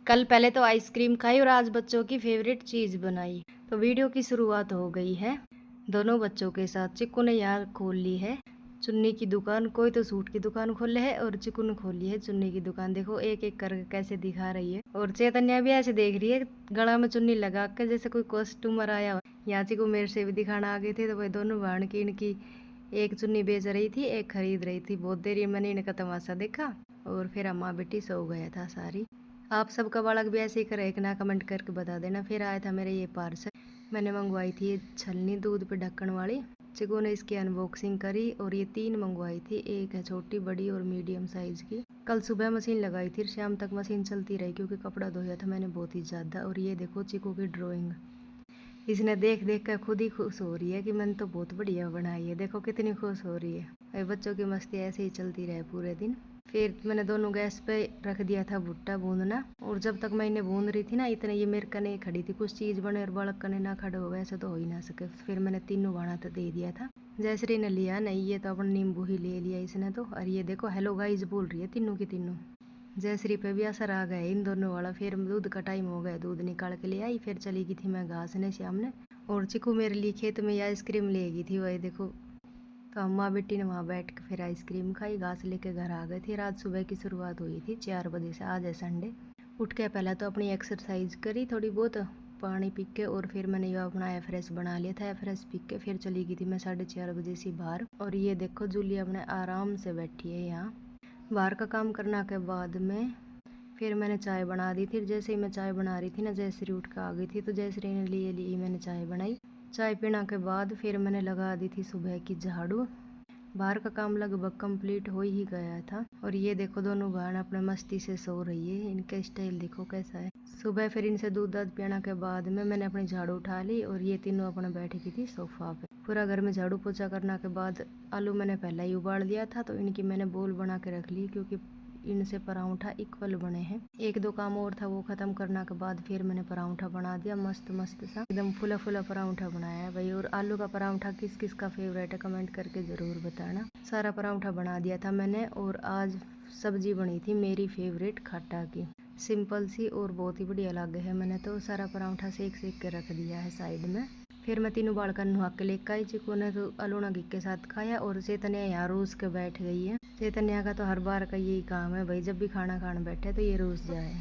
कल पहले तो आइसक्रीम खाई और आज बच्चों की फेवरेट चीज़ बनाई। तो वीडियो की शुरुआत हो गई है दोनों बच्चों के साथ। चिक्कू ने यहाँ खोल ली है चुन्नी की दुकान, कोई तो सूट की दुकान खोले है और चिक्कू ने खोल ली है चुन्नी की दुकान। देखो एक एक करके कैसे दिखा रही है। और चैतन्या भी ऐसे देख रही है गला में चुन्नी लगा के जैसे कोई कस्टमर आया हो। यहाँ चिक्कू मेरे से भी दिखाना आ गए थे, तो भाई दोनों बहन की इनकी एक चुन्नी बेच रही थी, एक खरीद रही थी। बहुत देर मैंने इनका तमाशा देखा और फिर अम्मा बेटी सो गया था सारी। आप सबका बालक भी ऐसे ही करे एक ना, कमेंट करके बता देना। फिर आया था मेरे ये पार्सल, मैंने मंगवाई थी ये छलनी दूध पे ढक्कन वाली। चिकू ने इसकी अनबॉक्सिंग करी और ये 3 मंगवाई थी, एक है छोटी बड़ी और मीडियम साइज की। कल सुबह मशीन लगाई थी, शाम तक मशीन चलती रही क्योंकि कपड़ा धोया था मैंने बहुत ही ज़्यादा। और ये देखो चिकू की ड्राइंग, इसने देख देख कर खुद ही खुश हो रही है कि मैंने तो बहुत बढ़िया बनाई है। देखो कितनी खुश हो रही है। बच्चों की मस्ती ऐसे ही चलती रहे पूरे दिन। फिर मैंने दोनों गैस पे रख दिया था भुट्टा भूनना, और जब तक मैं इन्हें भून रही थी ना इतने ये मेरे कने खड़ी थी। कुछ चीज़ बने और बालक कने ना खड़े हो, ऐसे तो हो ही ना सके। फिर मैंने तीनों भाना तो दे दिया था। जैसरी ने लिया नहीं, ये तो अपन नींबू ही ले लिया इसने तो। और ये देखो हेलो गाइस बोल रही है तीनों की तीनों। जयश्री पे भी असर आ गया इन दोनों वाला। फिर दूध का टाइम हो गया, दूध निकाल के ले आई। फिर चली गई थी मैं घासने शाम ने, और चिकू मेरे लिए खेत में आइसक्रीम ले गई थी। वही देखो, तो अम्मा बेटी ने वहाँ बैठ के फिर आइसक्रीम खाई, घास लेके घर आ गए थे। रात सुबह की शुरुआत हुई थी 4 बजे से, आज है संडे। उठ के पहले तो अपनी एक्सरसाइज करी थोड़ी बहुत, पानी पी के, और फिर मैंने यह अपना फ्रेश बना लिया था। फ्रेश पी के फिर चली गई थी मैं 4:30 बजे से बाहर। और ये देखो जूली अपने आराम से बैठी है यहाँ। बाहर का काम करना के बाद में फिर मैंने चाय बना दी थी। जैसे ही मैं चाय बना रही थी ना, जयश्री उठ कर आ गई थी, तो जयश्री ने लिए ली मैंने चाय बनाई। चाय पीना के बाद फिर मैंने लगा दी थी सुबह की झाड़ू। बाहर का काम लगभग कंप्लीट हो ही गया था। और ये देखो दोनों बहन अपने मस्ती से सो रही है, इनका स्टाइल देखो कैसा है। सुबह फिर इनसे दूध दाद पीना के बाद में मैंने अपनी झाड़ू उठा ली, और ये तीनों अपने बैठी की थी सोफा पे। पूरा घर में झाड़ू पोछा करना के बाद आलू मैंने पहले ही उबाल दिया था, तो इनकी मैंने बोल बना के रख ली क्योंकि इनसे परांठा इक्वल बने हैं। एक दो काम और था वो खत्म करना के बाद फिर मैंने परांठा बना दिया, मस्त मस्त सा एकदम फुला फुला परांठा बनाया है भाई। और आलू का परांठा किस किस का फेवरेट है कमेंट करके ज़रूर बताना। सारा परांठा बना दिया था मैंने। और आज सब्जी बनी थी मेरी फेवरेट खट्टा की, सिंपल सी और बहुत ही बढ़िया लगे है। मैंने तो सारा परांठा सेक सेक के रख दिया है साइड में। फिर मैं तीनों बालका नुहा के लेकर आई। चिकू ने तो अलूना घी के साथ खाया, और चैतन्या यहाँ रूस के बैठ गई है। चैतन्या का तो हर बार का यही काम है भाई, जब भी खाना खाने बैठे तो ये रूस जाए।